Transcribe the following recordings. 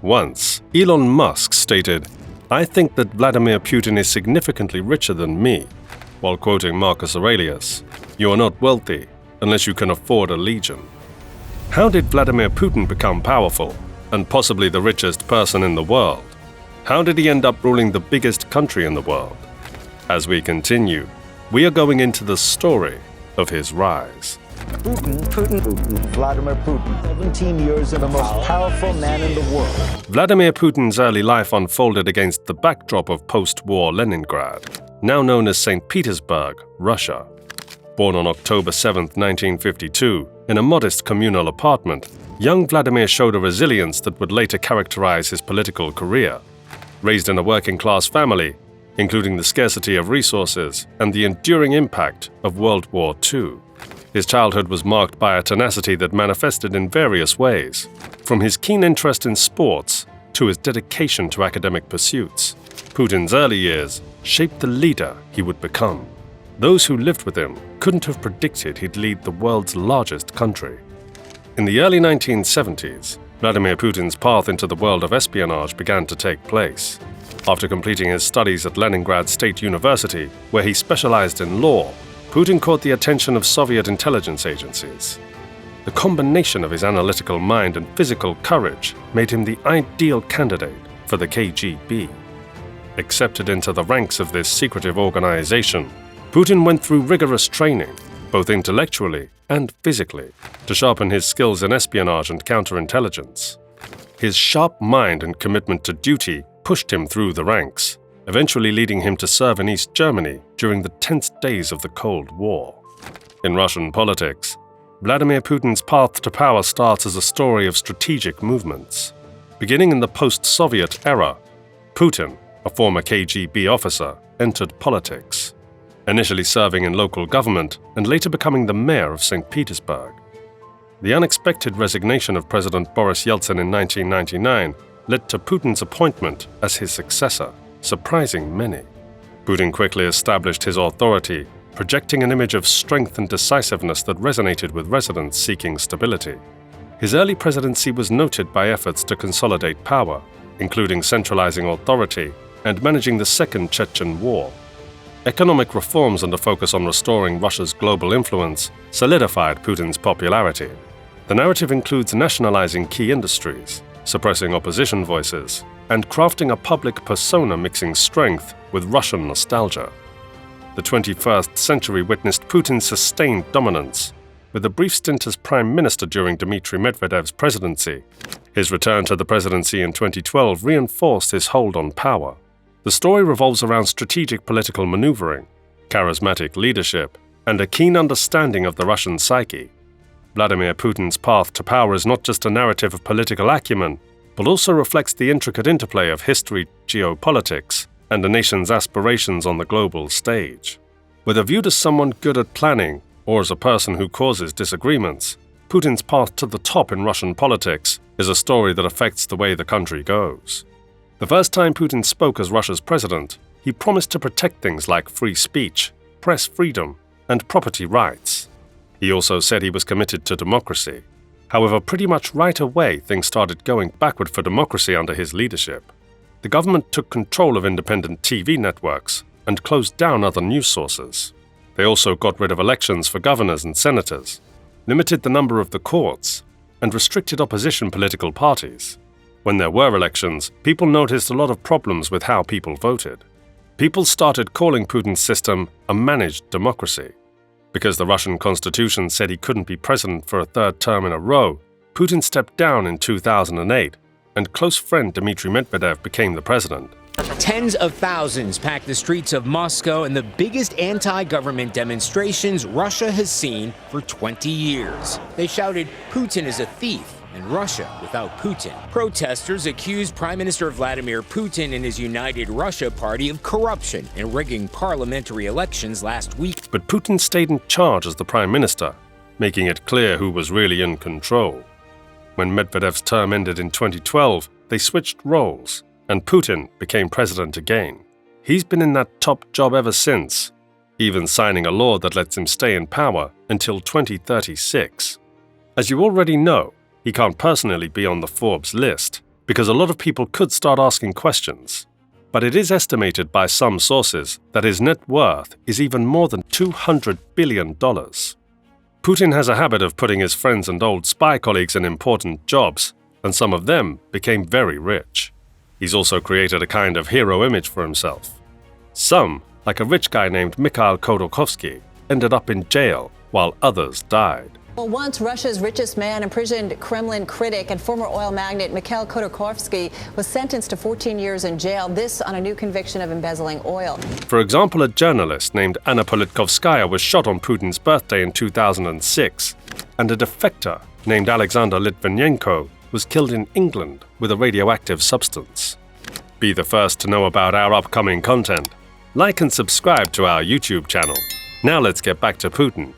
Once, Elon Musk stated, "I think that Vladimir Putin is significantly richer than me," while quoting Marcus Aurelius, "You are not wealthy unless you can afford a legion." How did Vladimir Putin become powerful and possibly the richest person in the world? How did he end up ruling the biggest country in the world? As we continue, we are going into the story of his rise. Putin, Vladimir Putin, 17 years and the most powerful man in the world. Vladimir Putin's early life unfolded against the backdrop of post-war Leningrad, now known as St. Petersburg, Russia. Born on October 7, 1952, in a modest communal apartment, young Vladimir showed a resilience that would later characterize his political career. Raised in a working-class family, including the scarcity of resources and the enduring impact of World War II. His childhood was marked by a tenacity that manifested in various ways, from his keen interest in sports to his dedication to academic pursuits. Putin's early years shaped the leader he would become. Those who lived with him couldn't have predicted he'd lead the world's largest country. In the early 1970s, Vladimir Putin's path into the world of espionage began to take place. After completing his studies at Leningrad State University, where he specialized in law, Putin caught the attention of Soviet intelligence agencies. The combination of his analytical mind and physical courage made him the ideal candidate for the KGB. Accepted into the ranks of this secretive organization, Putin went through rigorous training, both intellectually and physically, to sharpen his skills in espionage and counterintelligence. His sharp mind and commitment to duty pushed him through the ranks, eventually leading him to serve in East Germany during the tense days of the Cold War. In Russian politics, Vladimir Putin's path to power starts as a story of strategic movements. Beginning in the post-Soviet era, Putin, a former KGB officer, entered politics, initially serving in local government and later becoming the mayor of St. Petersburg. The unexpected resignation of President Boris Yeltsin in 1999 led to Putin's appointment as his successor, surprising many. Putin quickly established his authority, projecting an image of strength and decisiveness that resonated with residents seeking stability. His early presidency was noted by efforts to consolidate power, including centralizing authority and managing the Second Chechen War. Economic reforms and a focus on restoring Russia's global influence solidified Putin's popularity. The narrative includes nationalizing key industries, suppressing opposition voices, and crafting a public persona mixing strength with Russian nostalgia. The 21st century witnessed Putin's sustained dominance, with a brief stint as prime minister during Dmitry Medvedev's presidency. His return to the presidency in 2012 reinforced his hold on power. The story revolves around strategic political maneuvering, charismatic leadership, and a keen understanding of the Russian psyche. Vladimir Putin's path to power is not just a narrative of political acumen, but also reflects the intricate interplay of history, geopolitics, and a nation's aspirations on the global stage. Whether viewed as someone good at planning or as a person who causes disagreements, Putin's path to the top in Russian politics is a story that affects the way the country goes. The first time Putin spoke as Russia's president, he promised to protect things like free speech, press freedom, and property rights. He also said he was committed to democracy. However, pretty much right away, things started going backward for democracy under his leadership. The government took control of independent TV networks and closed down other news sources. They also got rid of elections for governors and senators, limited the number of the courts, and restricted opposition political parties. When there were elections, people noticed a lot of problems with how people voted. People started calling Putin's system a managed democracy. Because the Russian constitution said he couldn't be president for a third term in a row, Putin stepped down in 2008, and close friend Dmitry Medvedev became the president. Tens of thousands packed the streets of Moscow in the biggest anti-government demonstrations Russia has seen for 20 years. They shouted, "Putin is a thief," and "Russia without Putin." Protesters accused Prime Minister Vladimir Putin and his United Russia Party of corruption and rigging parliamentary elections last week. But Putin stayed in charge as the prime minister, making it clear who was really in control. When Medvedev's term ended in 2012, they switched roles, and Putin became president again. He's been in that top job ever since, even signing a law that lets him stay in power until 2036. As you already know, he can't personally be on the Forbes list, because a lot of people could start asking questions. But it is estimated by some sources that his net worth is even more than $200 billion. Putin has a habit of putting his friends and old spy colleagues in important jobs, and some of them became very rich. He's also created a kind of hero image for himself. Some, like a rich guy named Mikhail Khodorkovsky, ended up in jail, while others died. Well, once Russia's richest man, imprisoned Kremlin critic and former oil magnate Mikhail Khodorkovsky was sentenced to 14 years in jail, this on a new conviction of embezzling oil. For example, a journalist named Anna Politkovskaya was shot on Putin's birthday in 2006, and a defector named Alexander Litvinenko was killed in England with a radioactive substance. Be the first to know about our upcoming content. Like and subscribe to our YouTube channel. Now let's get back to Putin.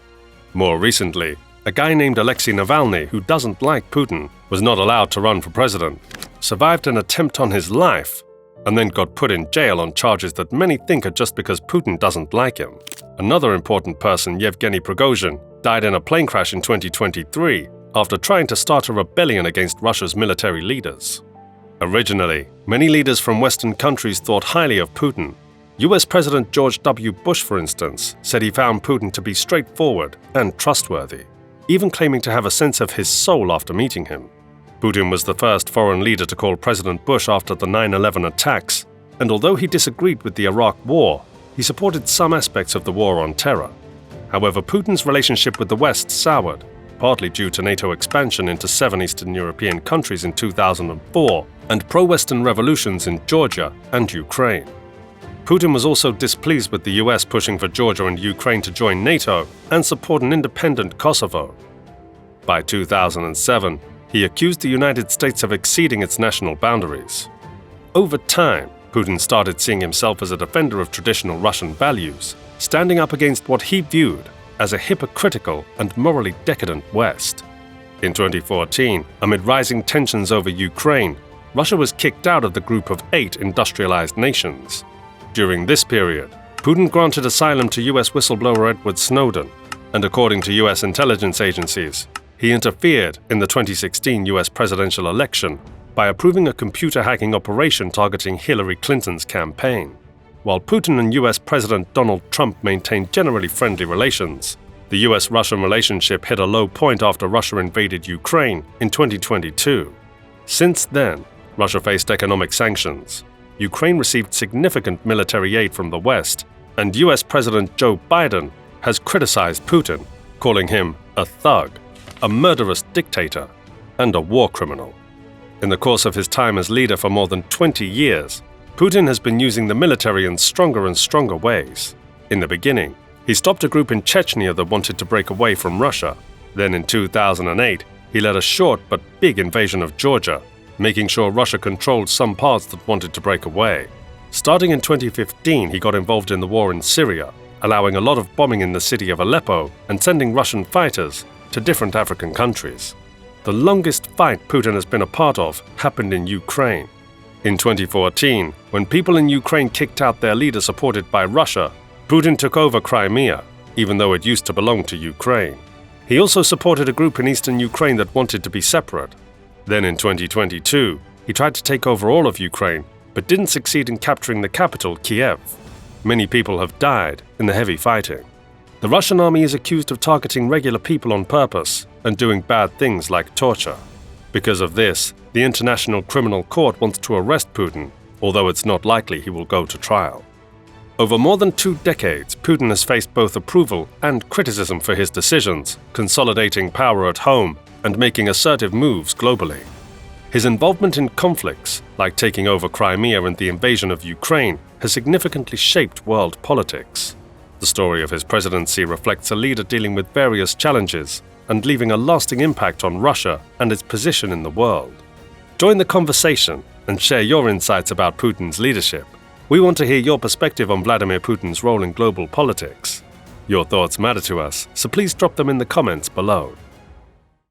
More recently, a guy named Alexei Navalny, who doesn't like Putin, was not allowed to run for president, survived an attempt on his life, and then got put in jail on charges that many think are just because Putin doesn't like him. Another important person, Yevgeny Prigozhin, died in a plane crash in 2023 after trying to start a rebellion against Russia's military leaders. Originally, many leaders from Western countries thought highly of Putin. US President George W. Bush, for instance, said he found Putin to be straightforward and trustworthy, even claiming to have a sense of his soul after meeting him. Putin was the first foreign leader to call President Bush after the 9/11 attacks, and although he disagreed with the Iraq War, he supported some aspects of the war on terror. However, Putin's relationship with the West soured, partly due to NATO expansion into 7 Eastern European countries in 2004 and pro-Western revolutions in Georgia and Ukraine. Putin was also displeased with the US pushing for Georgia and Ukraine to join NATO and support an independent Kosovo. By 2007, he accused the United States of exceeding its national boundaries. Over time, Putin started seeing himself as a defender of traditional Russian values, standing up against what he viewed as a hypocritical and morally decadent West. In 2014, amid rising tensions over Ukraine, Russia was kicked out of the group of 8 industrialized nations. During this period, Putin granted asylum to US whistleblower Edward Snowden, and according to US intelligence agencies, he interfered in the 2016 US presidential election by approving a computer hacking operation targeting Hillary Clinton's campaign. While Putin and US President Donald Trump maintained generally friendly relations, the US-Russian relationship hit a low point after Russia invaded Ukraine in 2022. Since then, Russia faced economic sanctions. Ukraine received significant military aid from the West, and US President Joe Biden has criticized Putin, calling him a thug, a murderous dictator, and a war criminal. In the course of his time as leader for more than 20 years, Putin has been using the military in stronger and stronger ways. In the beginning, he stopped a group in Chechnya that wanted to break away from Russia. Then in 2008, he led a short but big invasion of Georgia, making sure Russia controlled some parts that wanted to break away. Starting in 2015, he got involved in the war in Syria, allowing a lot of bombing in the city of Aleppo and sending Russian fighters to different African countries. The longest fight Putin has been a part of happened in Ukraine. In 2014, when people in Ukraine kicked out their leader supported by Russia, Putin took over Crimea, even though it used to belong to Ukraine. He also supported a group in eastern Ukraine that wanted to be separate. Then in 2022, he tried to take over all of Ukraine, but didn't succeed in capturing the capital, Kiev. Many people have died in the heavy fighting. The Russian army is accused of targeting regular people on purpose and doing bad things like torture. Because of this, the International Criminal Court wants to arrest Putin, although it's not likely he will go to trial. Over more than 2 decades, Putin has faced both approval and criticism for his decisions, consolidating power at home and making assertive moves globally. His involvement in conflicts, like taking over Crimea and the invasion of Ukraine, has significantly shaped world politics. The story of his presidency reflects a leader dealing with various challenges and leaving a lasting impact on Russia and its position in the world. Join the conversation and share your insights about Putin's leadership. We want to hear your perspective on Vladimir Putin's role in global politics. Your thoughts matter to us, so please drop them in the comments below.